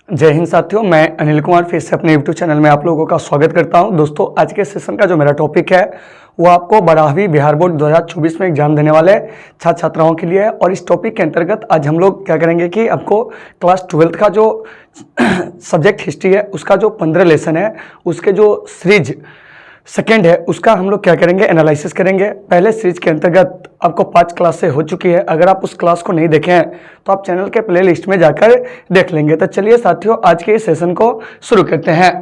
जय हिंद साथियों, मैं अनिल कुमार फिर से अपने यूट्यूब चैनल में आप लोगों का स्वागत करता हूं। दोस्तों, आज के सेशन का जो मेरा टॉपिक है वो आपको 12वीं बिहार बोर्ड 2024 में एग्जाम देने वाले छात्र छात्राओं के लिए है। और इस टॉपिक के अंतर्गत आज हम लोग क्या करेंगे कि आपको क्लास 12th का जो सब्जेक्ट हिस्ट्री है उसका जो 15 लेसन है उसके जो सीरीज सेकेंड है उसका हम लोग क्या करेंगे, एनालिसिस करेंगे। पहले सीरीज के अंतर्गत आपको 5 क्लास से हो चुकी है। अगर आप उस क्लास को नहीं देखे हैं तो आप चैनल के प्ले लिस्ट में जाकर देख लेंगे। तो चलिए साथियों, आज के इस सेशन को शुरू करते हैं।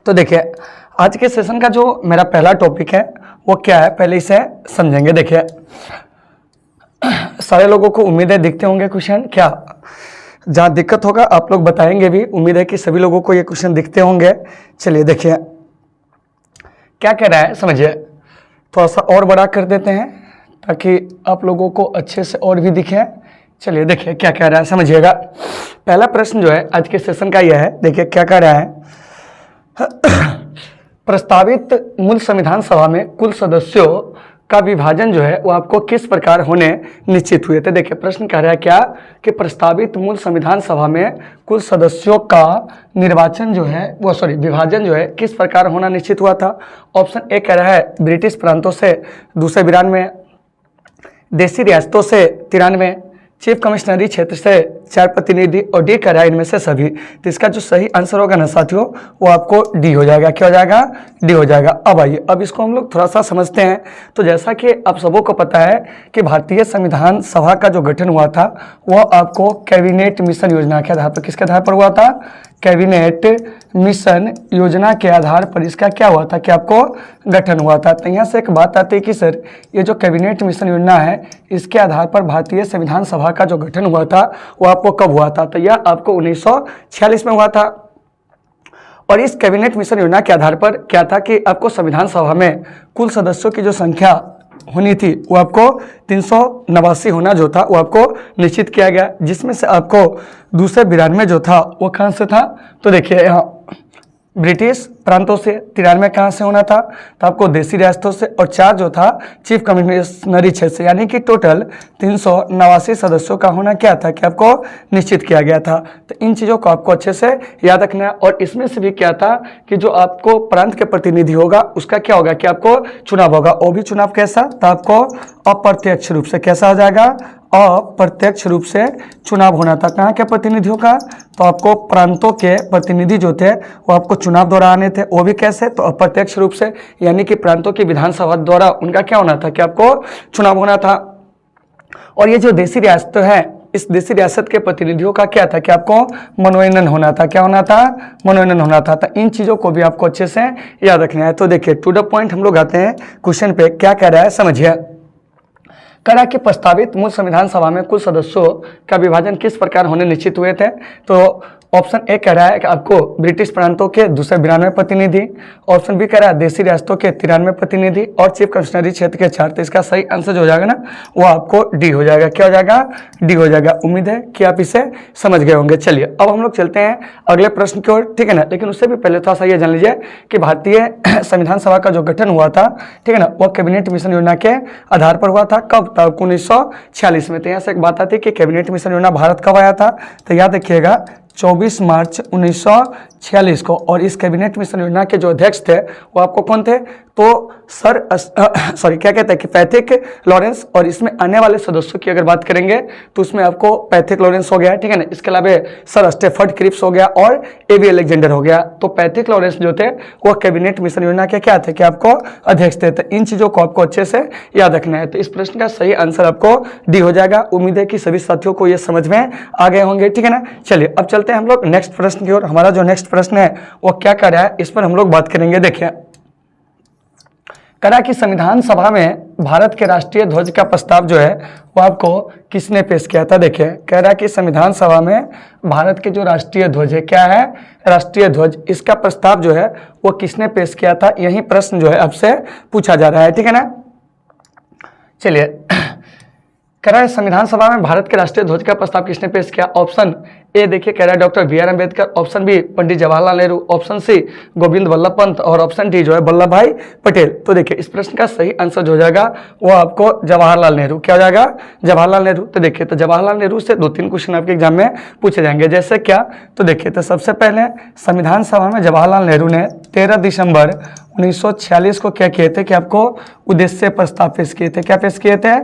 तो देखिए, आज के सेशन का जो मेरा पहला टॉपिक है वो क्या है, पहले इसे समझेंगे। देखिए, सारे लोगों को उम्मीद है दिखते होंगे क्वेश्चन। क्या जहाँ दिक्कत होगा आप लोग बताएंगे भी। उम्मीद है कि सभी लोगों को ये क्वेश्चन दिखते होंगे। चलिए देखिए क्या कह रहा है, समझिए। थोड़ा सा और बड़ा कर देते हैं ताकि आप लोगों को अच्छे से और भी दिखे। चलिए देखिए क्या कह रहा है, समझिएगा। पहला प्रश्न जो है आज के सेशन का यह है। देखिए क्या कह रहा है, प्रस्तावित मूल संविधान सभा में कुल सदस्यों का विभाजन जो है वो आपको किस प्रकार होने निश्चित हुए थे। देखिए प्रश्न कह रहा है क्या कि प्रस्तावित मूल संविधान सभा में कुल सदस्यों का निर्वाचन जो है वो विभाजन जो है किस प्रकार होना निश्चित हुआ था। ऑप्शन ए कह रहा है ब्रिटिश प्रांतों से 292, देशी रियासतों से 93, चीफ कमिश्नरी क्षेत्र से 4 प्रतिनिधि और डी कह रहा है इनमें से सभी। तो इसका जो सही आंसर होगा ना साथियों वो आपको डी हो जाएगा। क्या हो जाएगा? डी हो जाएगा। अब आइए, अब इसको हम लोग थोड़ा सा समझते हैं। तो जैसा कि आप सबों को पता है कि भारतीय संविधान सभा का जो गठन हुआ था वह आपको कैबिनेट मिशन योजना के आधार पर, किसके आधार पर हुआ था? कैबिनेट मिशन योजना के आधार पर इसका क्या हुआ था कि आपको गठन हुआ था। तो यहाँ से एक बात आती है कि सर ये जो कैबिनेट मिशन योजना है इसके आधार पर भारतीय संविधान सभा का जो गठन हुआ था वो आपको कब हुआ था? तो यह आपको 1946 में हुआ था। और इस कैबिनेट मिशन योजना के आधार पर क्या था कि आपको संविधान सभा में कुल सदस्यों की जो संख्या होनी थी वो आपको 389 होना जो था वो आपको निश्चित किया गया, जिसमें से आपको 292 जो था वो कहाँ से था? तो देखिए यहाँ ब्रिटिश प्रांतों से, 93 कहाँ से होना था? तो आपको देशी रियासतों से, और 4 जो था चीफ कमिश्नरी क्षेत्र से। यानी कि टोटल 389 सदस्यों का होना क्या था कि आपको निश्चित किया गया था। तो इन चीज़ों को आपको अच्छे से याद रखना है। और इसमें से भी क्या था कि जो आपको प्रांत के प्रतिनिधि होगा उसका क्या होगा कि आपको चुनाव होगा। वो भी चुनाव कैसा? तो आपको अप्रत्यक्ष रूप से कैसा हो जाएगा? अप्रत्यक्ष रूप से चुनाव होना था। कहाँ के प्रतिनिधियों का? तो आपको प्रांतों के प्रतिनिधि जो थे वो आपको चुनाव द्वारा आने थे। वो भी कैसे? तो अप्रत्यक्ष रूप से, यानी कि प्रांतों की विधानसभा द्वारा उनका क्या होना था कि आपको चुनाव होना था। और ये जो देशी रियासत है इस देशी रियासत के प्रतिनिधियों का क्या था कि आपको मनोनयन होना था। क्या होना था? मनोनयन होना था। तो इन चीज़ों को भी आपको अच्छे से याद रखना है। तो देखिए टू द पॉइंट हम लोग आते हैं क्वेश्चन पे। क्या कह रहा है समझिए। करा कि प्रस्तावित मूल संविधान सभा में कुल सदस्यों का विभाजन किस प्रकार होने निश्चित हुए थे। तो ऑप्शन ए कह रहा है कि आपको ब्रिटिश प्रांतों के 292 प्रतिनिधि, ऑप्शन बी कह रहा है देशी रियासतों के 93 प्रतिनिधि, और चीफ कमिश्नरी क्षेत्र के 4। तो इसका सही आंसर जो हो जाएगा ना वो आपको डी हो जाएगा। क्या हो जाएगा? डी हो जाएगा। उम्मीद है कि आप इसे समझ गए होंगे। चलिए अब हम लोग चलते हैं अगले प्रश्न की ओर, ठीक है ना। लेकिन उससे भी पहले थोड़ा सा ये जान लीजिए कि भारतीय संविधान सभा का जो गठन हुआ था, ठीक है ना, वो कैबिनेट मिशन योजना के आधार पर हुआ था। कब था? 1946 में। तो यहाँ से एक बात आती है कि कैबिनेट मिशन योजना भारत कब आया था? तो याद रखिएगा 24 मार्च 1946 को। और इस कैबिनेट मिशन योजना के जो अध्यक्ष थे वो आपको कौन थे? तो क्या कहते हैं कि पैथिक लॉरेंस। और इसमें आने वाले सदस्यों की अगर बात करेंगे तो उसमें आपको पैथिक लॉरेंस हो गया, ठीक है ना। इसके अलावा सर स्टेफर्ड क्रिप्स हो गया और एबी अलेक्जेंडर हो गया। तो पैथिक लॉरेंस जो थे वो कैबिनेट मिशन योजना के क्या थे कि आपको अध्यक्ष थे। तो इन चीज़ों को आपको अच्छे से याद रखना है। तो इस प्रश्न का सही आंसर आपको डी हो जाएगा। उम्मीद है कि सभी साथियों को ये समझ में आ गए होंगे, ठीक है ना। चलिए अब चलते हैं हम लोग नेक्स्ट प्रश्न की ओर। हमारा जो नेक्स्ट प्रश्न है वो क्या कर रहा है इस पर हम लोग बात करेंगे। देखिए करा कि संविधान सभा में भारत के राष्ट्रीय ध्वज का प्रस्ताव जो है वो आपको किसने पेश किया था। देखिए कह रहा है कि संविधान सभा में भारत के जो राष्ट्रीय ध्वज है, क्या है? राष्ट्रीय ध्वज, इसका प्रस्ताव जो है वो किसने पेश किया था। यही प्रश्न जो है आपसे पूछा जा रहा है, ठीक है ना। चलिए कह रहा है संविधान सभा में भारत के राष्ट्रीय ध्वज का प्रस्ताव किसने पेश किया। ऑप्शन ए देखिए कह रहा है doctor B R Ambedkar, option B Pandit Jawaharlal Nehru, option C Govind Vallabh Pant और ऑप्शन डी जो है वल्लभ भाई पटेल। तो देखिए इस प्रश्न का सही आंसर जो हो जाएगा वो आपको जवाहरलाल नेहरू, क्या हो जाएगा जवाहरलाल नेहरू। तो देखिए तो जवाहरलाल नेहरू से 2-3 क्वेश्चन आपके एग्जाम में पूछे जाएंगे, जैसे क्या, तो देखिए तो सबसे पहले संविधान सभा में जवाहरलाल नेहरू ने 13 दिसंबर 1946 को क्या किए थे कि आपको उद्देश्य प्रस्ताव पेश किए थे। क्या पेश किए थे?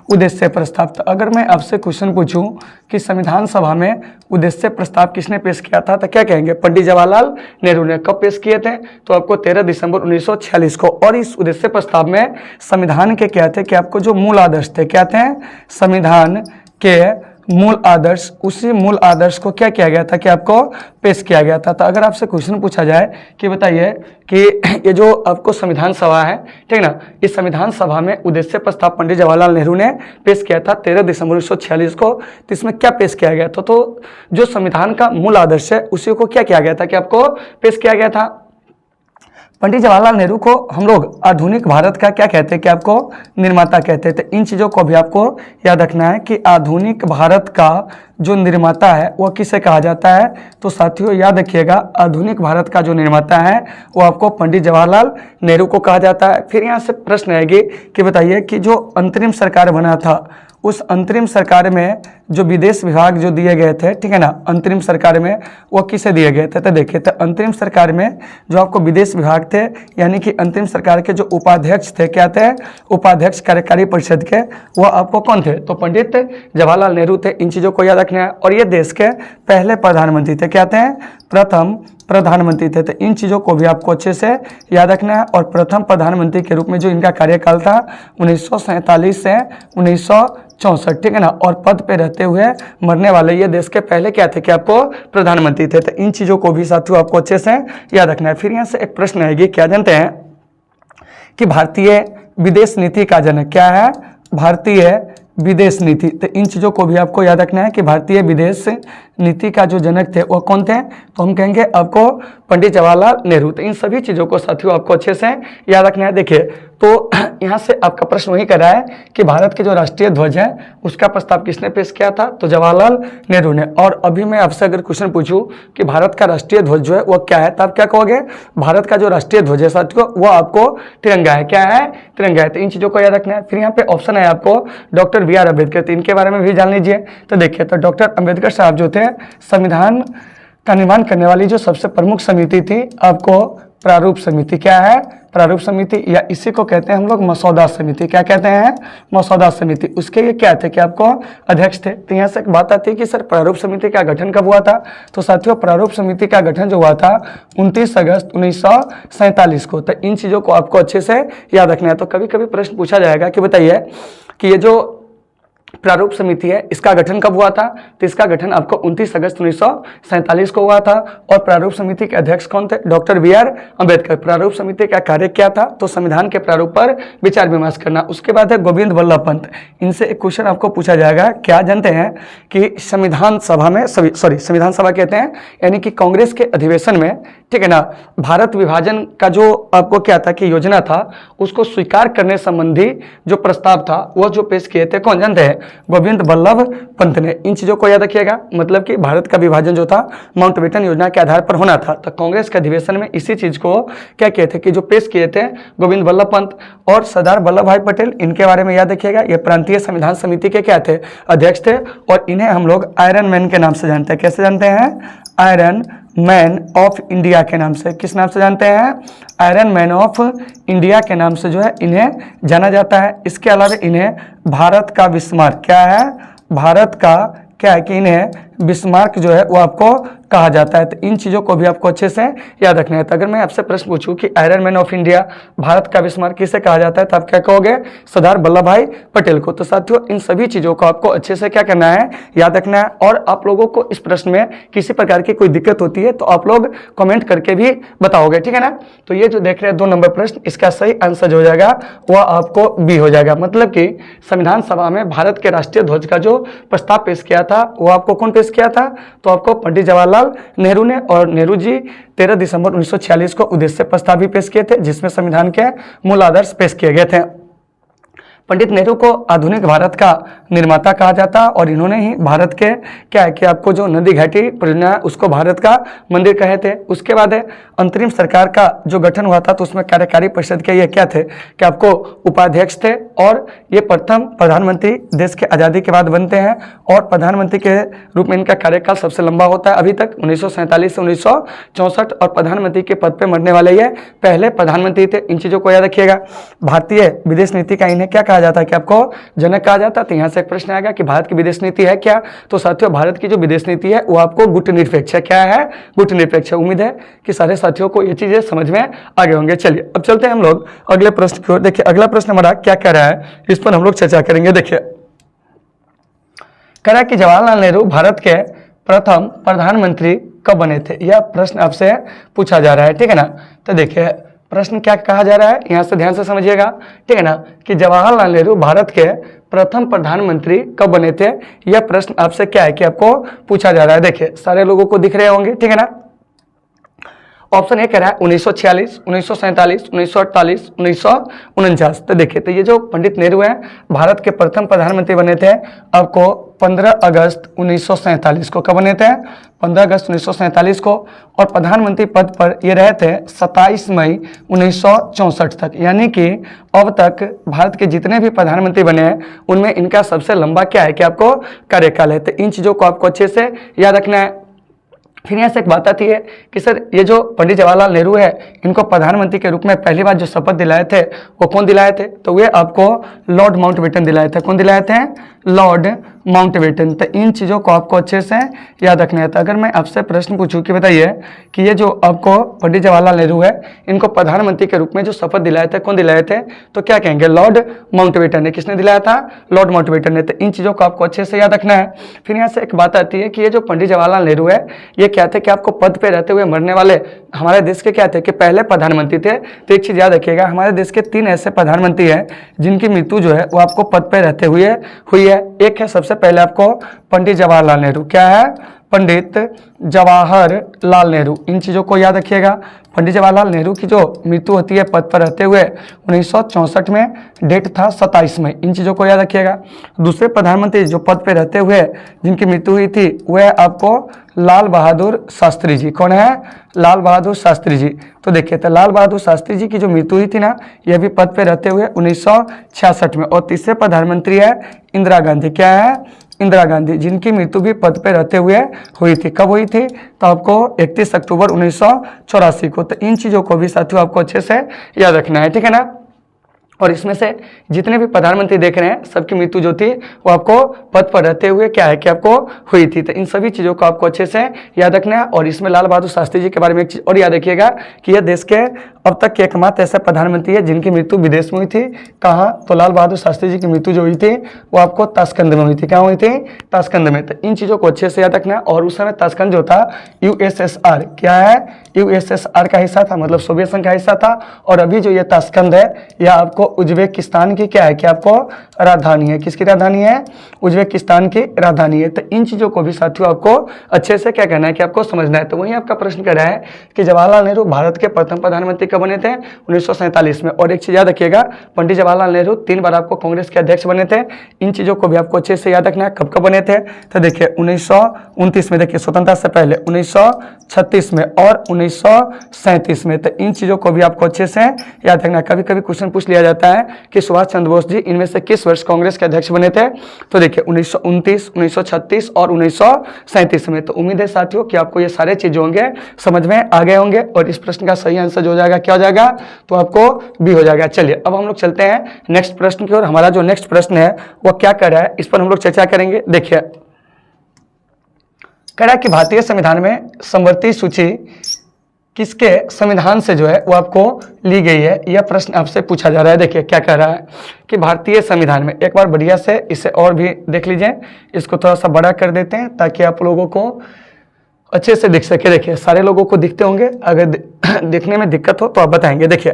उद्देश्य प्रस्ताव। तो अगर मैं आपसे क्वेश्चन पूछूं कि संविधान सभा में उद्देश्य प्रस्ताव किसने पेश किया था तो क्या कहेंगे? पंडित जवाहरलाल नेहरू ने। कब पेश किए थे? तो आपको 13 दिसंबर 1946 को। और इस उद्देश्य प्रस्ताव में संविधान के क्या थे कि आपको जो मूल आदर्श थे, क्या थे? संविधान के मूल आदर्श, उसी मूल आदर्श को क्या किया गया था कि आपको पेश किया गया था। तो अगर आपसे क्वेश्चन पूछा जाए कि बताइए कि ये जो आपको संविधान सभा है, ठीक ना, इस संविधान सभा में उद्देश्य प्रस्ताव पंडित जवाहरलाल नेहरू ने पेश किया था 13 दिसंबर 1946 को। तो इसमें क्या पेश किया गया था? तो जो संविधान का मूल आदर्श है उसी को क्या किया गया था कि आपको पेश किया गया था। पंडित जवाहरलाल नेहरू को हम लोग आधुनिक भारत का क्या कहते हैं कि आपको निर्माता कहते थे। इन चीज़ों को भी आपको याद रखना है कि आधुनिक भारत का जो निर्माता है वो किसे कहा जाता है। तो साथियों याद रखिएगा, आधुनिक भारत का जो निर्माता है वो आपको पंडित जवाहरलाल नेहरू को कहा जाता है। फिर यहाँ से प्रश्न आएगी कि बताइए कि जो अंतरिम सरकार बना था, उस अंतरिम सरकार में जो विदेश विभाग जो दिए गए थे, ठीक है ना, अंतरिम सरकार में वो किसे दिए गए थे? तो देखिए तो अंतरिम सरकार में जो आपको विदेश विभाग थे, यानी कि अंतरिम सरकार के जो उपाध्यक्ष थे, क्या थे? उपाध्यक्ष कार्यकारी परिषद के, वो आपको कौन थे? तो पंडित जवाहरलाल नेहरू थे। इन चीज़ों को याद रखना है। और ये देश के पहले प्रधानमंत्री थे, क्या थे? प्रथम प्रधानमंत्री थे। तो इन चीज़ों को भी आपको अच्छे से याद रखना है। और प्रथम प्रधानमंत्री के रूप में जो इनका कार्यकाल था 1947 से 1964, ठीक है ना, और पद पे रहते हुए मरने वाले ये देश के पहले क्या थे कि आपको प्रधानमंत्री थे। तो इन चीज़ों को भी साथियों आपको अच्छे से याद रखना है। फिर यहाँ से एक प्रश्न आएगी, क्या जानते हैं कि भारतीय विदेश नीति का जनक क्या है? भारतीय विदेश नीति। तो इन चीज़ों को भी आपको याद रखना है कि भारतीय विदेश नीति का जो जनक थे वो कौन थे? तो हम कहेंगे आपको पंडित जवाहरलाल नेहरू। तो इन सभी चीज़ों को साथियों आपको अच्छे से याद रखना है। देखिए तो यहाँ से आपका प्रश्न वही कर रहा है कि भारत के जो राष्ट्रीय ध्वज है उसका प्रस्ताव किसने पेश किया था? तो जवाहरलाल नेहरू ने। और अभी मैं आपसे अगर क्वेश्चन पूछूं कि भारत का राष्ट्रीय ध्वज जो है वो क्या है, तो आप क्या कहोगे? भारत का जो राष्ट्रीय ध्वज है साथियों वो आपको तिरंगा है। क्या है? तिरंगा है। तो इन चीज़ों को याद रखना है। फिर यहाँ पे ऑप्शन है आपको डॉक्टर बी आर अम्बेडकर। तो इनके बारे में भी जान लीजिए। तो देखिए तो डॉक्टर अम्बेडकर साहब जो थे, संविधान का निर्माण करने वाली जो सबसे प्रमुख समिति थी आपको प्रारूप समिति। क्या है? प्रारूप समिति, या इसी को कहते हैं हम लोग मसौदा समिति। क्या कहते हैं? मसौदा समिति। उसके लिए क्या थे कि आपको अध्यक्ष थे। तो यहाँ से एक बात आती है कि सर प्रारूप समिति का गठन कब हुआ था? तो साथियों प्रारूप समिति का गठन जो हुआ था 29 अगस्त 1947 को। तो इन चीज़ों को आपको अच्छे से याद रखना है। तो कभी कभी प्रश्न पूछा जाएगा कि बताइए कि ये जो प्रारूप समिति है इसका गठन कब हुआ था? तो इसका गठन आपको 29 अगस्त 1947 को हुआ था। और प्रारूप समिति के अध्यक्ष कौन थे? Doctor B R Ambedkar. प्रारूप समिति का कार्य क्या था? तो संविधान के प्रारूप पर विचार विमर्श करना। उसके बाद है गोविंद वल्लभ पंत। इनसे एक क्वेश्चन आपको पूछा जाएगा, क्या जानते हैं कि संविधान सभा में संविधान सभा कहते हैं यानी कि कांग्रेस के अधिवेशन में, ठीक है ना, भारत विभाजन का जो आपको क्या था कि योजना था उसको स्वीकार करने संबंधी जो प्रस्ताव था वो जो पेश किए थे, कौन जानते हैं? गोविंद वल्लभ पंत ने। इन चीजों को याद रखिएगा। मतलब कि भारत का विभाजन जो था माउंटबेटन योजना के आधार पर होना था। तो कांग्रेस के अधिवेशन में इसी चीज को क्या किए थे कि जो पेश किए थे गोविंद वल्लभ पंत और सरदार वल्लभ भाई पटेल। इनके बारे में याद रखिएगा। ये प्रांतीय संविधान समिति के क्या थे? अध्यक्ष थे। और इन्हें हम लोग आयरन मैन के नाम से जानते हैं। कैसे जानते हैं? आयरन मैन ऑफ इंडिया के नाम से। किस नाम से जानते हैं? आयरन मैन ऑफ इंडिया के नाम से जो है इन्हें जाना जाता है। इसके अलावा इन्हें भारत का बिस्मार्क, क्या है? भारत का क्या है कि इन्हें बिस्मार्क जो है वो आपको कहा जाता है। तो इन चीज़ों को भी आपको अच्छे से याद रखना है। तो अगर मैं आपसे प्रश्न पूछूं कि iron man of India, Bharat का बिस्मार्क किसे कहा जाता है, तो आप क्या कहोगे? सरदार वल्लभ भाई पटेल को। तो साथियों इन सभी चीज़ों को आपको अच्छे से क्या करना है? याद रखना है। और आप लोगों को इस प्रश्न में किसी प्रकार की कोई दिक्कत होती है तो आप लोग कमेंट करके भी बताओगे, ठीक है ना। तो ये जो देख रहे हैं 2 नंबर प्रश्न, इसका सही आंसर जो हो जाएगा वह आपको बी हो जाएगा। मतलब कि संविधान सभा में भारत के राष्ट्रीय ध्वज का जो प्रस्ताव पेश किया था वो आपको कौन पेश किया था? तो आपको पंडित जवाहरलाल नेहरू ने। और नेहरू जी 13 दिसंबर 1946 को उद्देश्य प्रस्ताव भी पेश किए थे जिसमें संविधान के मूल आदर्श पेश किए गए थे। पंडित नेहरू को आधुनिक भारत का निर्माता कहा जाता और इन्होंने ही भारत के क्या है कि आपको जो नदी घाटी परियोजना है उसको भारत का मंदिर कहे थे। उसके बाद है अंतरिम सरकार का जो गठन हुआ था तो उसमें कार्यकारी परिषद के ये क्या थे कि आपको उपाध्यक्ष थे और ये प्रथम प्रधानमंत्री देश के आज़ादी के बाद बनते हैं और प्रधानमंत्री के रूप में इनका कार्यकाल सबसे लंबा होता है अभी तक 1947 से 1964 और प्रधानमंत्री के पद पर मरने वाले ये पहले प्रधानमंत्री थे। इन चीज़ों को याद रखिएगा। भारतीय विदेश नीति का इन्हें क्या कहा जाता है कि आपको जनक कहा जाता है। तो यहाँ से एक प्रश्न आएगा कि भारत की विदेश नीति है क्या, तो साथियों भारत की जो विदेश नीति है वो आपको गुटनिरपेक्ष है। क्या है? गुटनिरपेक्ष। उम्मीद है कि सारे साथियों को ये चीजें समझ में आ गए होंगे। चलिए अब चलते हैं हम लोग अगले प्रश्न की ओर। देखिए अगला प्रश्न हमारा क्या कह रहा है, इस पर हम लोग चर्चा करेंगे। देखिए कह रहा है कि जवाहरलाल नेहरू भारत के प्रथम प्रधानमंत्री कब बने थे, यह प्रश्न आपसे पूछा जा रहा है, ठीक है ना। तो देखिए प्रश्न क्या कहा जा रहा है, यहां से ध्यान से समझिएगा, ठीक है ना, कि जवाहरलाल नेहरू भारत के प्रथम प्रधानमंत्री कब बने थे, यह प्रश्न आपसे क्या है कि आपको पूछा जा रहा है। देखिए सारे लोगों को दिख रहे होंगे, ठीक है ना। ऑप्शन ए कह रहा है 1946, 1947, 1948, 1949। तो देखिए तो ये जो पंडित नेहरू हैं भारत के प्रथम प्रधानमंत्री बने थे आपको 15 अगस्त 1947 को। कब बने थे? 15 अगस्त 1947 को। और प्रधानमंत्री पद पर ये रहे थे 27 मई 1964 तक। यानी कि अब तक भारत के जितने भी प्रधानमंत्री बने हैं उनमें इनका सबसे लंबा क्या है कि आपको कार्यकाल है। तो इन चीज़ों को आपको अच्छे से याद रखना है। फिर यहाँ से एक बात आती है कि सर ये जो पंडित जवाहरलाल नेहरू है इनको प्रधानमंत्री के रूप में पहली बार जो शपथ दिलाए थे वो कौन दिलाए थे, तो वे आपको लॉर्ड माउंटबेटन दिलाए थे। कौन दिलाए थे? Lord Mountbatten. तो इन चीज़ों को आपको अच्छे से याद रखना है। तो अगर मैं आपसे प्रश्न पूछूं कि बताइए कि ये जो आपको पंडित जवाहरलाल नेहरू है इनको प्रधानमंत्री के रूप में जो शपथ दिलाए थे कौन दिलाए थे, तो क्या कहेंगे? लॉर्ड माउंटबेटन ने। किसने दिलाया था? लॉर्ड माउंटबेटन ने। तो इन चीज़ों को आपको अच्छे से याद रखना है। फिर यहाँ से एक बात आती है कि ये जो पंडित जवाहरलाल नेहरू है ये क्या थे कि आपको पद पे रहते हुए मरने वाले हमारे देश के क्या थे कि पहले प्रधानमंत्री थे। तो एक चीज़ याद रखिएगा, हमारे देश के 3 ऐसे प्रधानमंत्री हैं जिनकी मृत्यु जो है वो आपको पद पे रहते हुए हुई है। एक है सबसे पहले आपको पंडित जवाहरलाल नेहरू। क्या है? पंडित जवाहरलाल नेहरू। इन चीज़ों को याद रखिएगा। पंडित जवाहरलाल नेहरू की जो मृत्यु होती है पद पर रहते हुए 1964 में, डेट था 27 मई। इन चीज़ों को याद रखिएगा। दूसरे प्रधानमंत्री जो पद पर रहते हुए जिनकी मृत्यु हुई थी वह आपको लाल बहादुर शास्त्री जी। कौन है? लाल बहादुर शास्त्री जी। तो देखिए तो लाल बहादुर शास्त्री जी की जो मृत्यु हुई थी ना यह भी पद पे रहते हुए 1966 में। और तीसरे प्रधानमंत्री है इंदिरा गांधी। क्या है? इंदिरा गांधी, जिनकी मृत्यु भी पद पे रहते हुए हुई थी। कब हुई थी? तो आपको 31 अक्टूबर 1984 को। तो इन चीज़ों को भी साथियों आपको अच्छे से याद रखना है, ठीक है ना। और इसमें से जितने भी प्रधानमंत्री देख रहे हैं सबकी मृत्यु जो थी वो आपको पद पर रहते हुए क्या है कि आपको हुई थी। तो इन सभी चीज़ों को आपको अच्छे से याद रखना है। और इसमें लाल बहादुर शास्त्री जी के बारे में एक चीज़ और याद रखिएगा कि यह देश के अब तक के एकमात्र ऐसे प्रधानमंत्री है जिनकी मृत्यु विदेश में हुई थी। कहाँ? तो लाल बहादुर शास्त्री जी की मृत्यु जो हुई थी वो आपको ताशकंद में हुई थी। क्या हुई थी? ताशकंद में। तो इन चीज़ों को अच्छे से याद रखना है। और उस समय ताशकंद जो था USSR, क्या है? USSR का हिस्सा था, मतलब सोवियत संघ का हिस्सा था। और अभी जो ये ताशकंद है यह आपको उज्बेकिस्तान की क्या है कि आपको राजधानी है। किसकी राजधानी है? उज्बेकिस्तान की राजधानी है। तो इन चीज़ों को भी साथियों आपको अच्छे से क्या करना है कि आपको समझना है। तो वहीं आपका प्रश्न कर रहा है कि जवाहरलाल नेहरू भारत के प्रथम प्रधानमंत्री कब बने थे? 1947 में। और एक चीज़ याद रखिएगा, पंडित जवाहरलाल नेहरू 3 बार आपको कांग्रेस के अध्यक्ष बने थे। इन चीज़ों को भी आपको अच्छे से याद रखना है। कब कब बने थे? तो देखिए 1929 में, देखिए स्वतंत्रता से पहले 1936 में और 1937 में। तो इन चीज़ों को भी आपको अच्छे से याद रखना है। कभी कभी क्वेश्चन पूछ लिया जाता है कि सुभाष चंद्र बोस जी इनमें से किस वर्ष कांग्रेस के अध्यक्ष बने थे? तो देखिए 1929, 1936 और 1937 में। तो उम्मीद है साथियों कि आपको ये सारे चीज होंगे समझ में आ गए होंगे। और इस प्रश्न का सही आंसर जो हो जाएगा क्या हो जाएगा? तो आपको बी हो जाएगा। चलिए अब हम लोग चलते हैं नेक्स्ट प्रश्न की ओर। हमारा जो नेक्स्ट प्रश्न है वो क्या कर रहा है इस पर हम लोग चर्चा करेंगे। देखिए कह रहा है कि भारतीय संविधान में समवर्ती सूची किसके संविधान से जो है वो आपको ली गई है, यह प्रश्न आपसे पूछा जा रहा है। देखिए क्या कह रहा है कि भारतीय संविधान में, एक बार बढ़िया से इसे और भी देख लीजिए, इसको थोड़ा सा बड़ा कर देते हैं ताकि आप लोगों को अच्छे से दिख सके। देखिए सारे लोगों को दिखते होंगे, अगर दिखने में दिक्कत हो तो आप बताएंगे। देखिए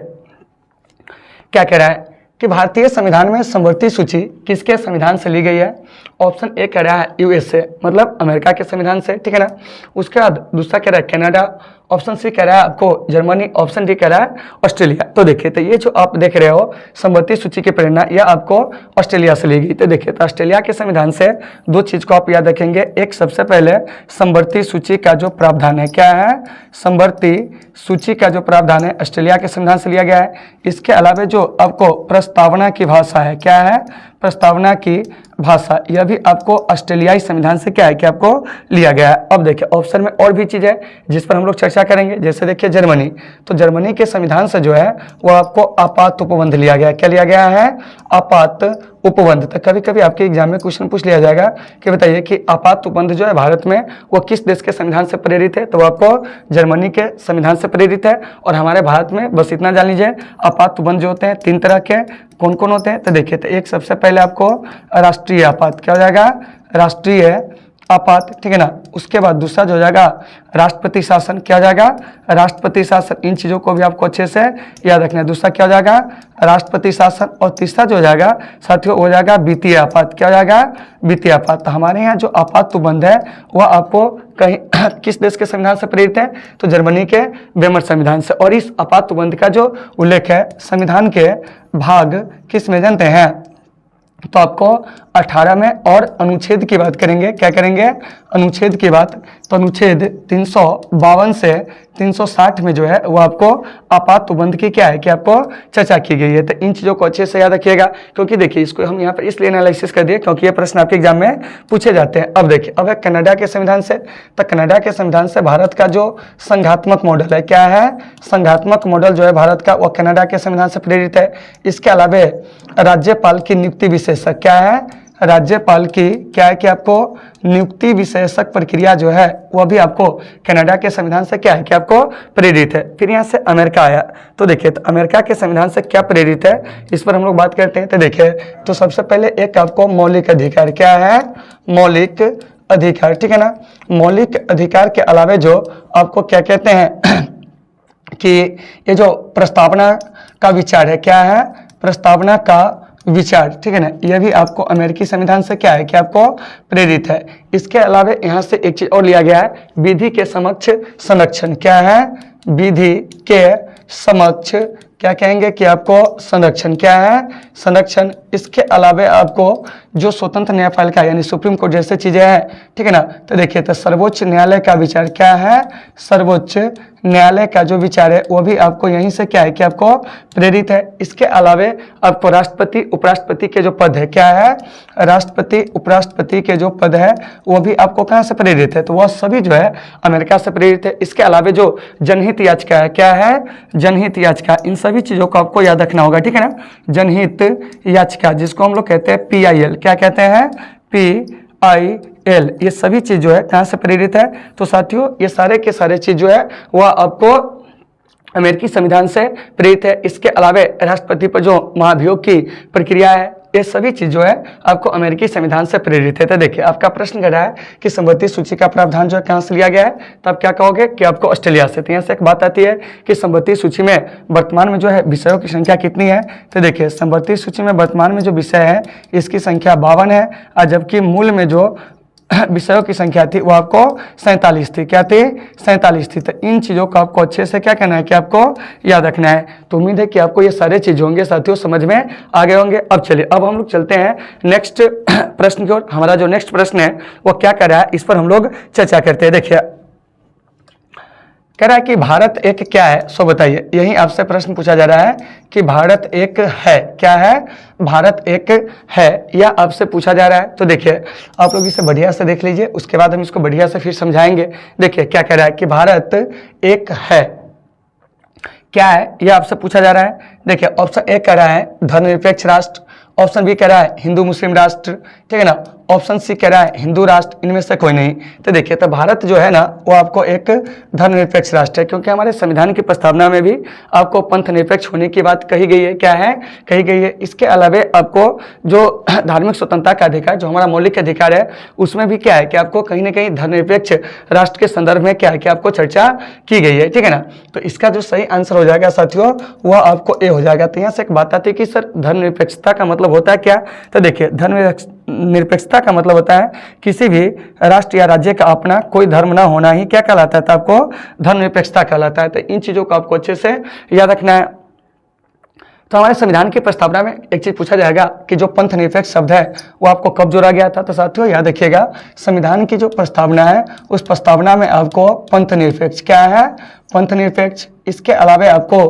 क्या कह रहा है कि भारतीय संविधान में समवर्ती सूची किसके संविधान से ली गई है। ऑप्शन ए कह रहा है USA, मतलब अमेरिका के संविधान से, ठीक है ना। उसके बाद दूसरा कह रहा है कनाडा, ऑप्शन सी कह रहा है आपको जर्मनी, ऑप्शन डी कह रहा है ऑस्ट्रेलिया। तो देखिए तो ये जो आप देख रहे हो समवर्ती सूची की प्रेरणा, यह आपको ऑस्ट्रेलिया से ली गई। तो देखिए तो ऑस्ट्रेलिया के संविधान से दो चीज को आप याद रखेंगे। एक, सबसे पहले समवर्ती सूची का जो प्रावधान है, क्या है, समवर्ती सूची का जो प्रावधान है ऑस्ट्रेलिया के संविधान से लिया गया है। इसके अलावा जो आपको प्रस्तावना की भाषा है, क्या है, प्रस्तावना की भाषा, यह भी आपको ऑस्ट्रेलियाई संविधान से क्या है कि आपको लिया गया है। अब देखिए ऑप्शन में और भी चीज़ है जिस पर हम लोग चर्चा करेंगे। जैसे देखिए जर्मनी, तो जर्मनी के संविधान से जो है वो आपको आपात उपबंध लिया गया है। क्या लिया गया है, आपात उपबंध। तो कभी कभी आपके एग्जाम में क्वेश्चन पूछ लिया जाएगा कि बताइए कि आपात उपबंध जो है भारत में वो किस देश के संविधान से प्रेरित है, तो वो आपको जर्मनी के संविधान से प्रेरित है। और हमारे भारत में बस इतना जान लीजिए आपात उपबंध जो होते हैं 3 तरह के, कौन कौन होते हैं। तो देखिए तो एक, सबसे पहले आपको राष्ट्रीय आपात, क्या हो जाएगा, राष्ट्रीय आपात, ठीक है ना। उसके बाद दूसरा जो हो जाएगा राष्ट्रपति शासन, क्या हो जाएगा, राष्ट्रपति शासन। इन चीज़ों को भी आपको अच्छे से याद रखना है। दूसरा क्या हो जाएगा, राष्ट्रपति शासन। और तीसरा जो हो जाएगा साथियों हो जाएगा वित्तीय आपात, क्या हो जाएगा, वित्तीय आपात। तो हमारे यहाँ जो आपात उपबंध है वह आपको कहीं किस देश के संविधान से प्रेरित है, तो जर्मनी के वेमर संविधान से। और इस आपात उपबंध का जो उल्लेख है संविधान के भाग किस में जानते हैं, तो आपको 18 में और अनुच्छेद की बात करेंगे। क्या करेंगे, अनुच्छेद की बात। तो अनुच्छेद 352 से 360 में जो है वो आपको आपात उपबंध की क्या है कि आपको चर्चा की गई है। तो इन चीज़ों को अच्छे से याद रखिएगा, क्योंकि देखिए इसको हम यहाँ पर इसलिए एनालिसिस कर दिए क्योंकि ये प्रश्न आपके एग्जाम में पूछे जाते हैं। अब देखिए अब है कनाडा के संविधान से। तो कनाडा के संविधान से भारत का जो संघात्मक मॉडल है, क्या है, संघात्मक मॉडल जो है भारत का वो कनाडा के संविधान से प्रेरित है। इसके अलावा राज्यपाल की नियुक्ति विशेषक, क्या है, राज्यपाल की क्या है कि आपको नियुक्ति विशेषक प्रक्रिया जो है वह भी आपको कनाडा के संविधान से क्या है कि आपको प्रेरित है। फिर यहाँ से अमेरिका आया। तो देखिए तो अमेरिका के संविधान से क्या प्रेरित है इस पर हम लोग बात करते हैं। तो देखिए तो सबसे पहले एक आपको मौलिक अधिकार, क्या है, मौलिक अधिकार, ठीक है ना। मौलिक अधिकार के अलावा जो आपको क्या कहते हैं कि ये जो प्रस्तावना का विचार है, क्या है, प्रस्तावना का विचार, ठीक है ना, यह भी आपको अमेरिकी संविधान से क्या है कि आपको प्रेरित है। इसके अलावा यहाँ से एक चीज और लिया गया है, विधि के समक्ष संरक्षण, क्या है, विधि के समक्ष क्या कहेंगे कि आपको संरक्षण, क्या है, संरक्षण। इसके अलावा आपको जो स्वतंत्र न्यायपालिका यानी सुप्रीम कोर्ट जैसे चीजें हैं, ठीक है ना। तो देखिए तो सर्वोच्च न्यायालय का विचार, क्या है, सर्वोच्च न्यायालय का जो विचार है वो भी आपको यहीं से क्या है कि आपको प्रेरित है। इसके अलावा आपको राष्ट्रपति उपराष्ट्रपति के जो पद है, क्या है, राष्ट्रपति उपराष्ट्रपति के जो पद है वो भी आपको कहाँ से प्रेरित है, तो वह सभी जो है अमेरिका से प्रेरित है। इसके अलावा जो जनहित याचिका है, क्या है, जनहित याचिका, इन सभी चीजों को आपको याद रखना होगा, ठीक है ना। जनहित याचिका जिसको हम लोग कहते हैं PIL, क्या कहते हैं, PIL, ये सभी चीज जो है कहाँ से प्रेरित है, तो साथियों ये सारे के सारे चीज जो है वह आपको अमेरिकी संविधान से प्रेरित है। इसके अलावा राष्ट्रपति पर जो महाभियोग की प्रक्रिया है ये सभी चीज जो है आपको अमेरिकी संविधान से प्रेरित है। तो देखिए आपका प्रश्न कर रहा है कि समवर्ती सूची का प्रावधान जो है कहाँ से लिया गया है, तो आप क्या कहोगे कि आपको ऑस्ट्रेलिया से। तो यहाँ से एक बात आती है कि समवर्ती सूची में वर्तमान में जो है विषयों की संख्या कितनी है, तो देखिए समवर्ती सूची में वर्तमान में जो विषय है इसकी संख्या 52 है, और जबकि मूल में जो विषयों की संख्या थी वो आपको 47 थी, क्या थी, 47 थी। तो इन चीज़ों को आपको अच्छे से क्या करना है कि आपको याद रखना है। तो उम्मीद है कि आपको ये सारे चीज़ होंगे साथियों समझ में आ गए होंगे। अब चलिए अब हम लोग चलते हैं नेक्स्ट प्रश्न की ओर। हमारा जो नेक्स्ट प्रश्न है वो क्या कर रहा है इस पर हम लोग चर्चा करते हैं। देखिए कह रहा है कि भारत एक क्या है, सो बताइए। यही आपसे प्रश्न पूछा जा रहा है कि भारत एक है, क्या है, भारत एक है, यह आपसे पूछा जा रहा है। तो देखिए आप लोग इसे बढ़िया से देख लीजिए, उसके बाद हम इसको बढ़िया से फिर समझाएंगे। देखिए क्या कह रहा है कि भारत एक है, क्या है, यह आपसे पूछा जा रहा है। देखिए ऑप्शन ए कह रहा है धर्मनिरपेक्ष राष्ट्र, ऑप्शन बी कह रहा है हिंदू मुस्लिम राष्ट्र, ठीक है ना, ऑप्शन सी कह रहा है हिंदू राष्ट्र, इनमें से कोई नहीं। तो देखिए तो भारत जो है ना वो आपको एक धर्मनिरपेक्ष राष्ट्र है, क्योंकि हमारे संविधान की प्रस्तावना में भी आपको पंथ निरपेक्ष होने की बात कही गई है, क्या है, कही गई है। इसके अलावा आपको जो धार्मिक स्वतंत्रता का अधिकार जो हमारा मौलिक अधिकार है उसमें भी क्या है कि आपको कहीं ना कहीं धर्मनिरपेक्ष राष्ट्र के संदर्भ में क्या है कि आपको चर्चा की गई है, ठीक है ना। तो इसका जो सही आंसर हो जाएगा साथियों वह आपको ए हो जाएगा। तो यहाँ से एक बात आती है कि सर धर्मनिरपेक्षता का मतलब होता है क्या, तो देखिए निरपेक्षता का मतलब होता है किसी भी राष्ट्र या राज्य का अपना कोई धर्म ना होना ही क्या कहलाता है, तो आपको धर्मनिरपेक्षता कहलाता है। तो इन चीज़ों को आपको अच्छे से याद रखना है। तो हमारे संविधान की प्रस्तावना में एक चीज पूछा जाएगा कि जो पंथ निरपेक्ष शब्द है वो आपको कब जोड़ा गया था। तो साथियों याद रखिएगा, संविधान की जो प्रस्तावना है उस प्रस्तावना में आपको पंथ निरपेक्ष क्या है, पंथ निरपेक्ष, इसके अलावा आपको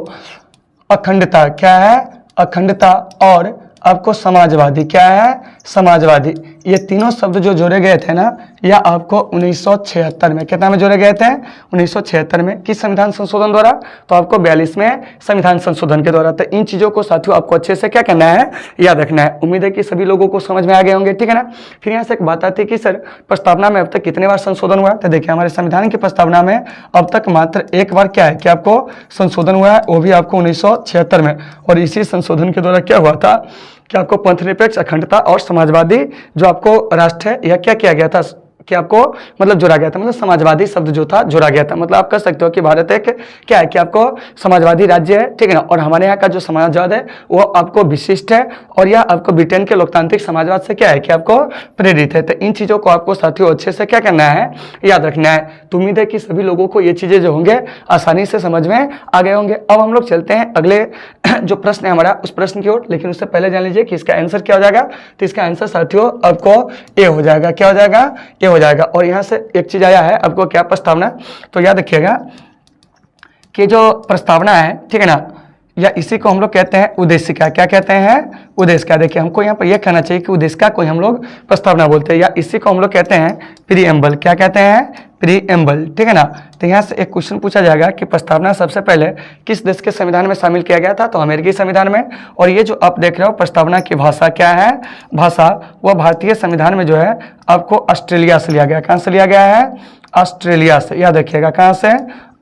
अखंडता क्या है, अखंडता, और आपको समाजवादी क्या है, समाजवादी, ये तीनों शब्द जो जोड़े गए थे ना, यह आपको 1976 में, कितना में जोड़े गए थे, 1976 में, किस संविधान संशोधन द्वारा, तो आपको 42वें संविधान संशोधन के द्वारा। तो इन चीज़ों को साथियों आपको अच्छे से क्या करना है, याद रखना है। उम्मीद है कि सभी लोगों को समझ में आ गए होंगे, ठीक है ना। फिर यहाँ से एक बात आती है कि सर प्रस्तावना में अब तक कितने बार संशोधन हुआ है। तो देखिए हमारे संविधान की प्रस्तावना में अब तक मात्र एक बार क्या है कि आपको संशोधन हुआ है, वो भी आपको 1976 में, और इसी संशोधन के द्वारा क्या हुआ था कि आपको पंथ निरपेक्ष, अखंडता और समाजवादी जो आपको राष्ट्र है यह क्या किया गया था कि आपको मतलब जोड़ा गया था, मतलब समाजवादी शब्द जो था जोड़ा गया था। मतलब आप कह सकते हो कि भारत एक क्या है कि आपको समाजवादी राज्य है, ठीक है ना, और हमारे यहाँ का जो समाजवाद है वो आपको विशिष्ट है, और यह आपको ब्रिटेन के लोकतांत्रिक समाजवाद से क्या है कि आपको प्रेरित है। तो इन चीज़ों को आपको साथियों अच्छे से क्या करना है, याद रखना है। तो उम्मीद है कि सभी लोगों को ये चीज़ें जो होंगे आसानी से समझ में आ गए होंगे। अब हम लोग चलते हैं अगले जो प्रश्न है हमारा उस प्रश्न की ओर, लेकिन उससे पहले जान लीजिए कि इसका आंसर क्या हो जाएगा। तो इसका आंसर साथियों आपको ए हो जाएगा, क्या हो जाएगा, ए हो जाएगा। और यहां से एक चीज आया है आपको क्या प्रस्तावना, तो याद रखिएगा कि जो प्रस्तावना है, ठीक है ना, या इसी को हम लोग कहते हैं उद्देशिका, क्या कहते हैं, उद्देशिका। देखिए हमको यहाँ पर यह कहना चाहिए कि उद्देशिका को हम लोग प्रस्तावना बोलते हैं, या इसी को हम लोग कहते हैं प्रीएम्बल, क्या कहते हैं, प्रीएम्बल, ठीक है ना। तो यहाँ से एक क्वेश्चन पूछा जाएगा कि प्रस्तावना सबसे पहले किस देश के संविधान में शामिल किया गया था, तो अमेरिकी संविधान में। और ये जो आप देख रहे हो प्रस्तावना की भाषा क्या है, भाषा वह भारतीय संविधान में जो है आपको ऑस्ट्रेलिया से लिया गया। कहाँ से लिया गया है, ऑस्ट्रेलिया से, याद रखिएगा कहाँ से,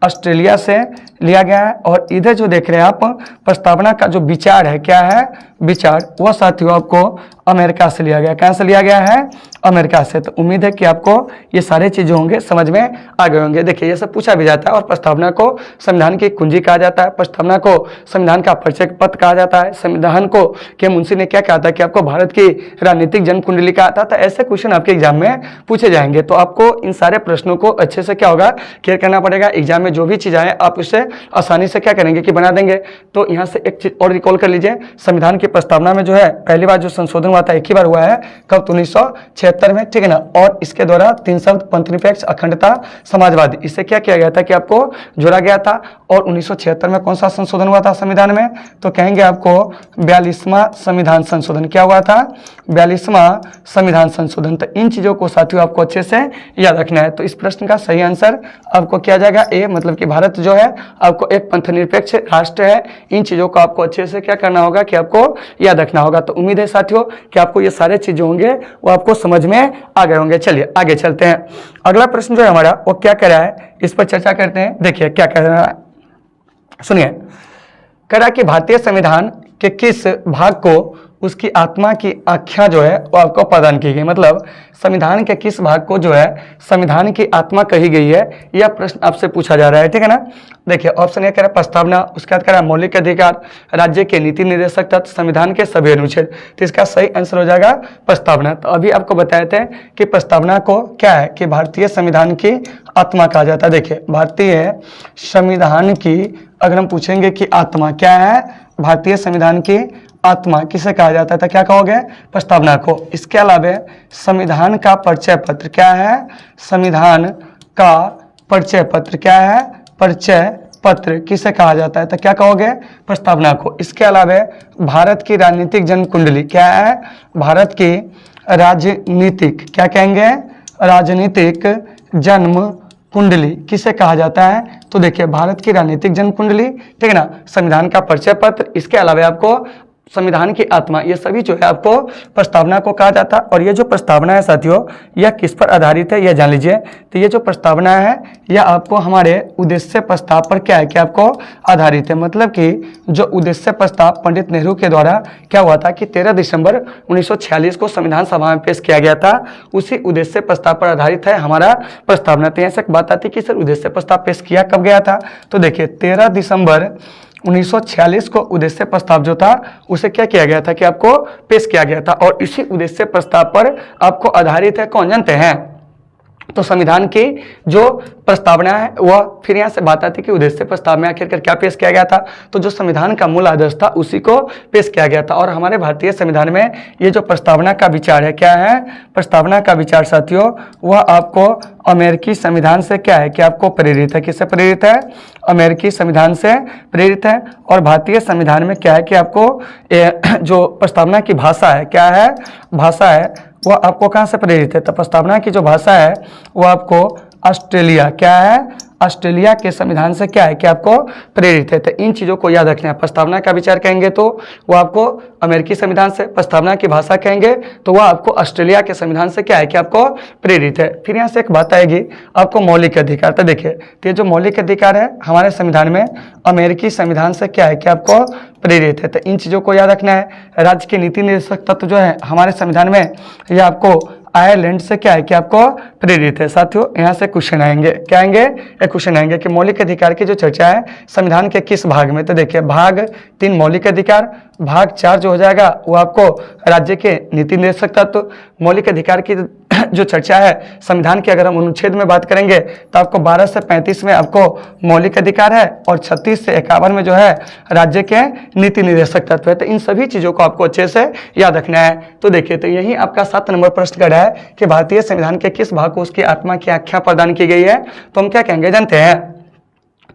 ऑस्ट्रेलिया से लिया गया है। और इधर जो देख रहे हैं आप प्रस्तावना का जो विचार है, क्या है, विचार, वह साथियों आपको अमेरिका से लिया गया। कहाँ से लिया गया है, अमेरिका से। तो उम्मीद है कि आपको ये सारे चीजें होंगे समझ में आ गए होंगे। देखिए ये सब पूछा भी जाता है, और प्रस्तावना को संविधान की कुंजी कहा जाता है, प्रस्तावना को संविधान का परिचय पत्र कहा जाता है, संविधान को के मुंशी ने क्या कहा था कि आपको भारत की राजनीतिक जन्म कुंडली कहा था। तो ऐसे क्वेश्चन आपके एग्जाम में पूछे जाएंगे। तो आपको इन सारे प्रश्नों को अच्छे से क्या होगा, क्लियर करना पड़ेगा। एग्जाम में जो भी चीज आए आप उससे आसानी से क्या करेंगे कि बना देंगे। तो यहाँ से एक चीज और रिकॉल कर लीजिए, संविधान की प्रस्तावना में जो है पहली बार जो संशोधन हुआ था एक ही बार हुआ है, कब, 1976 में, ठीक है ना। और इसके द्वारा 3 शब्द पंथ निरपेक्ष, अखंडता, समाजवादी, इससे क्या किया गया था कि आपको जोड़ा गया था। और 1976 में कौन सा संशोधन हुआ था संविधान में, तो कहेंगे आपको 42वां संविधान संशोधन। क्या हुआ था, 42वां संविधान संशोधन। तो इन चीजों को साथियों आपको अच्छे से याद रखना है। तो इस प्रश्न का सही आंसर आपको क्या जाएगा, ए, मतलब कि भारत जो है आपको एक पंथ निरपेक्ष राष्ट्र है। इन चीजों को आपको अच्छे से क्या करना होगा कि आपको याद रखना होगा। तो उम्मीद है साथियों कि आपको ये सारे चीजें होंगे वो आपको समझ में आ गए होंगे। चलिए आगे चलते हैं। अगला प्रश्न जो है हमारा वो क्या कह रहा है, इस पर चर्चा करते हैं। देखिए क्या कह रहा है, सुनिए। कह रहा है कि भारतीय संविधान के किस भाग को उसकी आत्मा की आख्या जो है वो आपको प्रदान की गई। मतलब संविधान के किस भाग को जो है संविधान की आत्मा कही गई है, यह प्रश्न आपसे पूछा जा रहा है, ठीक है ना। देखिए ऑप्शन ए कह रहा है प्रस्तावना, उसके बाद कह रहा है मौलिक अधिकार, राज्य के नीति निर्देशक तत्व, संविधान के सभी अनुच्छेद। तो इसका सही आंसर हो जाएगा प्रस्तावना। तो अभी आपको बताए थे कि प्रस्तावना को क्या है कि भारतीय संविधान की आत्मा कहा जाता है। देखिए भारतीय संविधान की अगर हम पूछेंगे कि आत्मा क्या है, भारतीय संविधान की आत्मा किसे कहा जाता है, तो क्या कहोगे, प्रस्तावना को। इसके अलावा संविधान का परिचय पत्र क्या है, संविधान का परिचय पत्र क्या है, परिचय पत्र किसे कहा जाता है, तो क्या कहोगे, प्रस्तावना को। इसके अलावा भारत की राजनीतिक जन्म कुंडली क्या है, भारत की राजनीतिक, क्या कहेंगे, राजनीतिक जन्म कुंडली किसे कहा जाता है। तो देखिए भारत की राजनीतिक जन्म कुंडली, ठीक है ना, संविधान का परिचय पत्र, इसके अलावा आपको संविधान की आत्मा, ये सभी जो है आपको प्रस्तावना को कहा जाता है। और ये जो प्रस्तावना है साथियों यह किस पर आधारित है, यह जान लीजिए। तो ये जो प्रस्तावना है यह आपको हमारे उद्देश्य प्रस्ताव पर क्या है कि आपको आधारित है। मतलब कि जो उद्देश्य प्रस्ताव पंडित नेहरू के द्वारा क्या हुआ था कि 13 दिसंबर 1946 को संविधान सभा में पेश किया गया था, उसी उद्देश्य प्रस्ताव पर आधारित है हमारा प्रस्तावना। तो यहाँ से एक बात आती है कि सर उद्देश्य प्रस्ताव पेश किया कब गया था, तो देखिए 13 दिसंबर 1946 को उद्देश्य प्रस्ताव जो था उसे क्या किया गया था कि आपको पेश किया गया था, और इसी उद्देश्य प्रस्ताव पर आपको आधारित है कौन जानते हैं? तो संविधान की जो प्रस्तावना है वह फिर यहाँ से बात आती है कि उद्देश्य प्रस्ताव में आखिरकार क्या पेश किया गया था। तो जो संविधान का मूल आदर्श था उसी को पेश किया गया था, और हमारे भारतीय संविधान में ये जो प्रस्तावना का विचार है, क्या है प्रस्तावना का विचार साथियों, वह आपको अमेरिकी संविधान से क्या है कि आपको प्रेरित है। किससे प्रेरित है? अमेरिकी संविधान से प्रेरित है। और भारतीय संविधान में क्या है कि आपको जो प्रस्तावना की भाषा है, क्या है भाषा है, वह आपको कहाँ से प्रेरित है? तो प्रस्तावना की जो भाषा है वो आपको ऑस्ट्रेलिया, क्या है ऑस्ट्रेलिया के संविधान से क्या है कि आपको प्रेरित है। तो इन चीज़ों को याद रखना है। प्रस्तावना का विचार कहेंगे तो वो आपको अमेरिकी संविधान से, प्रस्तावना की भाषा कहेंगे तो वह आपको ऑस्ट्रेलिया के संविधान से क्या है कि आपको प्रेरित है। फिर यहाँ से एक बात आएगी आपको मौलिक अधिकार। तो देखिए, तो ये जो मौलिक अधिकार है हमारे संविधान में अमेरिकी संविधान से क्या है कि आपको प्रेरित है। तो इन चीज़ों को याद रखना है। राज्य के नीति निर्देशक तत्व जो है हमारे संविधान में, ये आपको आयरलैंड से क्या है कि आपको प्रेरित है। साथियों यहाँ से क्वेश्चन आएंगे, क्या आएंगे? एक क्वेश्चन आएंगे कि मौलिक अधिकार की जो चर्चा है संविधान के किस भाग में? तो देखिए, भाग 3 मौलिक अधिकार, भाग 4 जो हो जाएगा वो आपको राज्य के नीति निर्देशक तत्व। मौलिक अधिकार की जो चर्चा है संविधान के, अगर हम अनुच्छेद में बात करेंगे तो आपको 12 से 35 में आपको मौलिक अधिकार है, और 36 से 51 में जो है राज्य के नीति निर्देशक तत्व है। तो इन सभी चीज़ों को आपको अच्छे से याद रखना है। तो देखिए, तो यही आपका 7 नंबर प्रश्न का है कि भारतीय संविधान के किस भाग को उसकी आत्मा की आख्या प्रदान की गई है? तो हम क्या कहेंगे जानते हैं?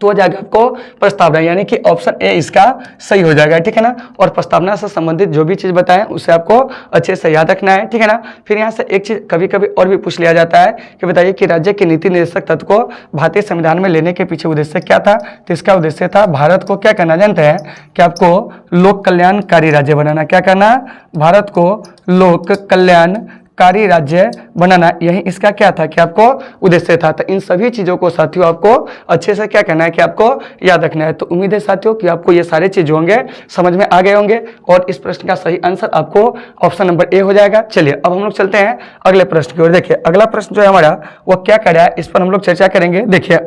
तो हो जाएगा आपको प्रस्तावना, यानी कि ऑप्शन ए इसका सही हो जाएगा, ठीक है ना। और प्रस्तावना से संबंधित जो भी चीज़ बताएं उसे आपको अच्छे से याद रखना है, ठीक है ना। फिर यहाँ से एक चीज़ कभी कभी और भी पूछ लिया जाता है कि बताइए कि राज्य के नीति निर्देशक तत्व को भारतीय संविधान में लेने के पीछे उद्देश्य क्या था? तो इसका उद्देश्य था भारत को क्या करना जानते हैं कि आपको लोक कल्याणकारी राज्य बनाना। क्या करना? भारत को लोक कल्याणकारी राज्य बनाना, यही इसका क्या था कि आपको उद्देश्य था। तो इन सभी चीज़ों को साथियों आपको अच्छे से क्या करना है कि आपको याद रखना है। तो उम्मीद है साथियों कि आपको ये सारे चीज़ होंगे समझ में आ गए होंगे, और इस प्रश्न का सही आंसर आपको ऑप्शन नंबर ए हो जाएगा। चलिए अब हम लोग चलते हैं अगले प्रश्न की ओर। देखिए, अगला प्रश्न जो है हमारा वो क्या कर रहा है, इस पर हम लोग चर्चा करेंगे। देखिए,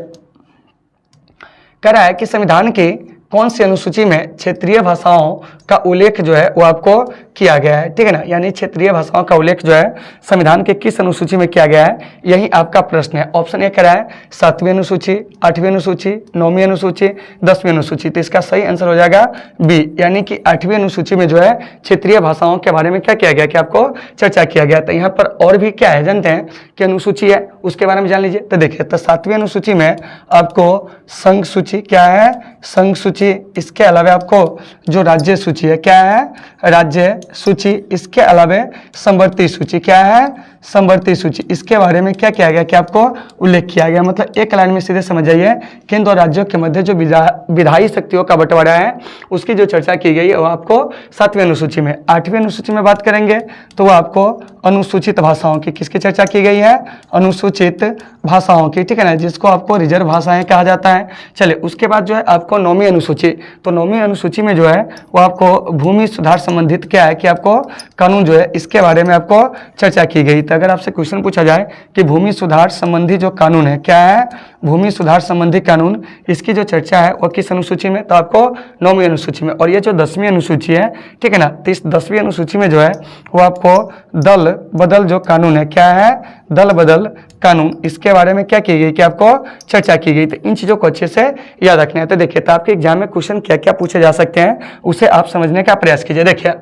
कह रहा है कि संविधान की कौन सी अनुसूची में क्षेत्रीय भाषाओं का उल्लेख जो है वो आपको किया गया है, ठीक है ना। यानी क्षेत्रीय भाषाओं का उल्लेख जो है संविधान के किस अनुसूची में किया गया है, यही आपका प्रश्न है। ऑप्शन ए कह रहा है 7वीं अनुसूची, 8वीं अनुसूची, 9वीं अनुसूची, 10वीं अनुसूची। तो इसका सही आंसर हो जाएगा बी, यानी कि 8वीं अनुसूची में जो है क्षेत्रीय भाषाओं के बारे में क्या किया गया कि आपको चर्चा किया गया। तो यहाँ पर और भी क्या है जानते हैं कि अनुसूची है, उसके बारे में जान लीजिए। तो देखिए, तो 7वीं अनुसूची में आपको संघ सूची, क्या है संघ सूची, इसके अलावा आपको जो राज्य सूची है, क्या है राज्य सूची, इसके अलावा समवर्ती सूची, क्या है समवर्ती सूची, इसके बारे में क्या किया गया कि आपको उल्लेख किया गया। मतलब एक लाइन में सीधे समझ जाइए, केंद्र और राज्यों के मध्य जो विधायी शक्तियों का बंटवारा है उसकी जो चर्चा की गई है वो आपको 7वीं अनुसूची में। 8वीं अनुसूची में बात करेंगे तो वो आपको अनुसूचित भाषाओं की, किसकी चर्चा की गई है? अनुसूचित भाषाओं की, ठीक है ना, जिसको आपको रिजर्व भाषाएं कहा जाता है। चलिए, उसके बाद जो है आपको 9वीं अनुसूची। तो 9वीं अनुसूची में जो है वो आपको भूमि सुधार संबंधित क्या है कि आपको कानून जो है इसके बारे में आपको चर्चा की गई। तो अगर आपसे क्वेश्चन पूछा जाए कि भूमि सुधार संबंधी जो कानून है, क्या है भूमि सुधार संबंधी कानून, इसकी जो चर्चा है वो किस अनुसूची में? तो आपको 9वीं अनुसूची में। और ये जो 10वीं अनुसूची है, ठीक है ना, तो इस 10वीं अनुसूची में जो है वो आपको दल बदल जो कानून है, क्या है दल बदल कानून, इसके बारे में क्या की गई कि आपको चर्चा की गई। तो इन चीज़ों को अच्छे से याद रखना है। तो देखिए, तो आपके एग्जाम में क्वेश्चन क्या क्या पूछे जा सकते हैं उसे आप समझने का प्रयास कीजिए। देखिए,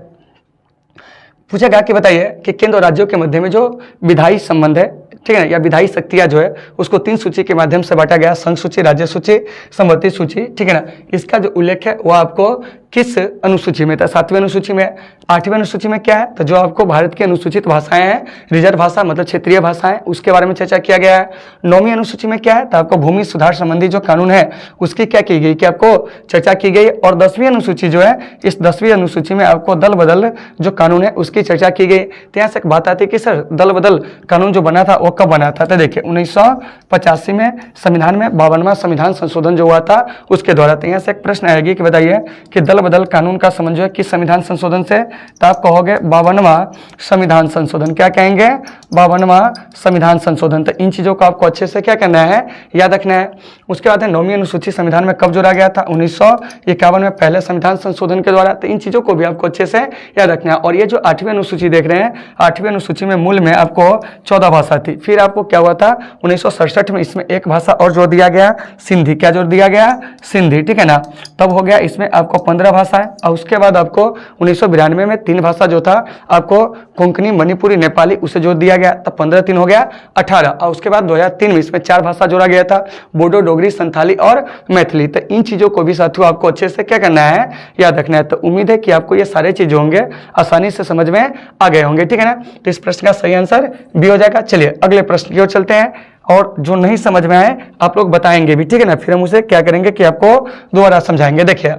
पूछेगा कि बताइए कि केंद्र और राज्यों के मध्य में जो विधायी संबंध है, ठीक है, या विधायी शक्तियां जो है उसको 3 सूची के माध्यम से बांटा गया, संघ सूची, राज्य सूची, समवर्ती सूची, ठीक है ना। इसका जो उल्लेख है वो आपको किस अनुसूची में था? 7वीं अनुसूची में। 8वीं अनुसूची में क्या है? तो जो आपको भारत की अनुसूचित भाषाएं हैं, रिजर्व भाषा मतलब क्षेत्रीय भाषाएं, उसके बारे में चर्चा किया गया है। 9वीं अनुसूची में क्या है? तो आपको भूमि सुधार संबंधी जो कानून है उसकी क्या की गई कि आपको चर्चा की गई। और 10वीं अनुसूची जो है, इस 10वीं अनुसूची में आपको दल बदल जो कानून है उसकी चर्चा की गई। तो यहाँ से एक बात आती है कि सर दल बदल कानून जो बना था वो कब बना था? तो देखिए, 1985 में संविधान में 52वां संविधान संशोधन जो हुआ था उसके द्वारा। तो यहाँ से एक प्रश्न आएगी कि बताइए कि दल बदल कानून का संबंध जो है किस संविधान संशोधन से, तो आप कहोगे 52वां संविधान संशोधन। क्या कहेंगे? 52वां संविधान संशोधन। तो इन चीज़ों को आपको अच्छे से क्या करना है, याद रखना है। उसके बाद है 9वीं अनुसूची संविधान में कब जोड़ा गया था? 1951 में पहले संविधान संशोधन के द्वारा। तो इन चीज़ों को भी आपको अच्छे से याद रखना है। और ये जो 8वीं अनुसूची देख रहे हैं, 8वीं अनुसूची में मूल में आपको 14 भाषा थी। फिर आपको क्या हुआ था 1967 में इसमें एक भाषा और जोड़ दिया गया, सिंधी। क्या जोड़ दिया गया? सिंधी, ठीक है ना। तब हो गया इसमें आपको 15 भाषाएं। और उसके बाद आपको 1992 में 3 भाषा जो था आपको कोंकणी, मणिपुरी, नेपाली, उसे जोड़ दिया गया। तब 15 3 हो गया 18। और उसके बाद 2003 में इसमें 4 भाषा जोड़ा गया था, बोडो, डोगरी, संथाली और मैथिली। तो इन चीज़ों को भी साथियों आपको अच्छे से क्या करना है, याद रखना है। तो उम्मीद है कि आपको ये सारे चीज़ होंगे आसानी से समझ में आ गए होंगे, ठीक है ना। तो इस प्रश्न का सही आंसर बी हो जाएगा। चलिए अगले प्रश्न की ओर चलते हैं, और जो नहीं समझ में आए आप लोग बताएंगे भी, ठीक है ना। फिर हम उसे क्या करेंगे कि आपको दोबारा समझाएंगे। देखिए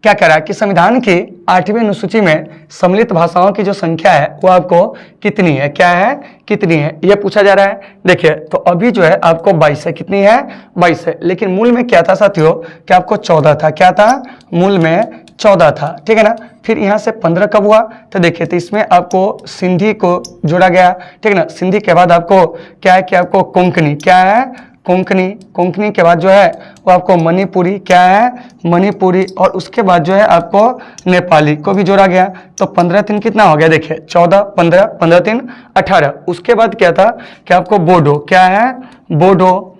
क्या कह रहा है कि संविधान की 8वीं अनुसूची में सम्मिलित भाषाओं की जो संख्या है वो आपको कितनी है? क्या है? कितनी है, ये पूछा जा रहा है। देखिए तो अभी जो है आपको 22 है। कितनी है? 22 है। लेकिन मूल में क्या था साथियों कि आपको 14 था। क्या था? मूल में 14 था, ठीक है ना। फिर यहाँ से 15 कब हुआ? तो देखिए तो इसमें आपको सिंधी को जोड़ा गया, ठीक है ना। सिंधी के बाद आपको क्या है कि आपको कोंकणी, क्या है? कोंकणी। कोंकणी के बाद जो है वो आपको मणिपुरी, क्या है? मणिपुरी। और उसके बाद जो है आपको नेपाली को भी जोड़ा गया। तो 15 3 कितना हो गया? देखिए 14 15 15 3 18। उसके बाद क्या था कि आपको बोडो, क्या है? बोडो।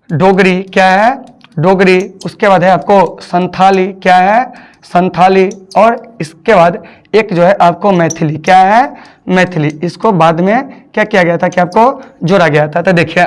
डोगरी, क्या है? डोगरी। उसके बाद है आपको संथाली, क्या है? संथाली। और इसके बाद एक जो है आपको मैथिली, क्या है? मैथिली। इसको बाद में क्या किया गया था कि आपको जोड़ा गया था। तो देखिए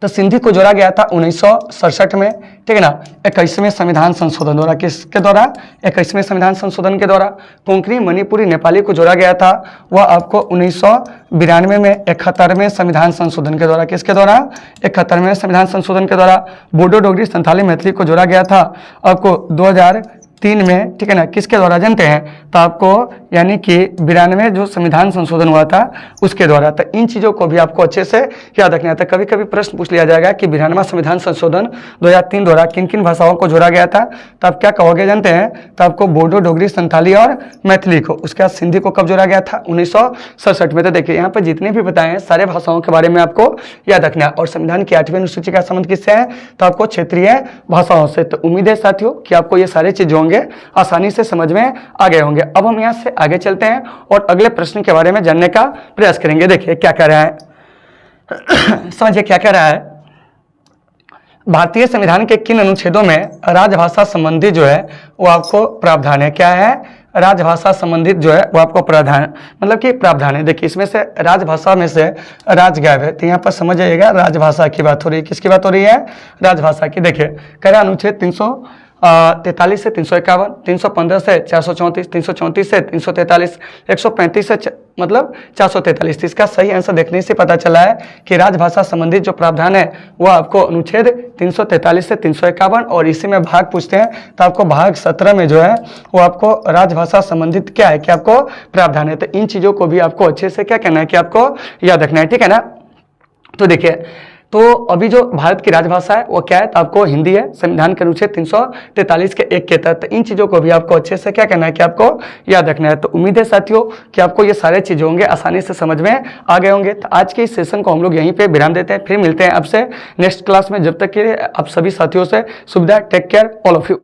तो सिंधी को जोड़ा गया था 1967 में, ठीक है ना, 21वें संविधान संशोधन द्वारा। किसके द्वारा? 21वें संविधान संशोधन के द्वारा। कोंकणी, मणिपुरी, नेपाली को जोड़ा गया था वह आपको 1992 में 71वें संविधान संशोधन के द्वारा। किसके द्वारा? 71वें संविधान संशोधन के द्वारा। बोडो, डोगरी, संथाली, मैथिली को जोड़ा गया था आपको 2003 में, ठीक है ना। किसके द्वारा जानते हैं? तो आपको यानी कि 92 जो संविधान संशोधन हुआ था उसके द्वारा। तो इन चीज़ों को भी आपको अच्छे से याद रखना था। कभी कभी प्रश्न पूछ लिया जाएगा कि 92वां संविधान संशोधन 2003 द्वारा किन किन भाषाओं को जोड़ा गया था, तो आप क्या कहोगे जानते हैं? तो आपको बोडो, डोगरी, संथाली और मैथिली को। उसके बाद सिंधी को कब जोड़ा गया था? 1967 में। तो देखिए यहाँ पर जितने भी बताए हैं सारे भाषाओं के बारे में आपको याद रखना है। और संविधान की 8वीं अनुसूची का संबंध किससे है? तो आपको क्षेत्रीय भाषाओं से। तो उम्मीद है साथियों कि आपको ये सारे चीज होंगे आसानी से समझ में आ गए होंगे। अब हम यहाँ से आगे चलते हैं और अगले प्रश्न के बारे में जानने का प्रयास करेंगे। देखिए क्या कह रहा है समझिए क्या कह रहा है। भारतीय संविधान के किन अनुच्छेदों में राजभाषा संबंधी जो है वो आपको प्रावधान है? क्या है? राजभाषा संबंधित जो है वो आपको प्रावधान, मतलब कि प्रावधान है। देखिए इसमें से राजभाषा में से राज गायब है, तो यहाँ पर समझ जाइएगा राजभाषा की बात हो रही है। किसकी बात हो रही है? राजभाषा की। देखिए कह रहा अनुच्छेद 343 से 351, 315 से 434, 334 से 343, 135 से मतलब 443। इसका सही आंसर देखने से पता चला है कि राजभाषा संबंधित जो प्रावधान है वो आपको अनुच्छेद 343 से 351, और इसी में भाग पूछते हैं तो आपको भाग 17 में जो है वो आपको राजभाषा संबंधित क्या है कि आपको प्रावधान है। तो इन चीज़ों को भी आपको अच्छे से क्या करना है कि आपको याद रखना है, ठीक है ना। तो देखिए तो अभी जो भारत की राजभाषा है वो क्या है? तो आपको हिंदी है, संविधान के अनुच्छेद 343 के 1 के तहत। इन चीज़ों को भी आपको अच्छे से क्या करना है कि आपको याद रखना है। तो उम्मीद है साथियों कि आपको ये सारे चीज़ें होंगे आसानी से समझ में आ गए होंगे। तो आज के इस सेशन को हम लोग यहीं पे विराम देते हैं, फिर मिलते हैं आपसे नेक्स्ट क्लास में। जब तक के लिए आप सभी साथियों से सुविधा, take care all of you.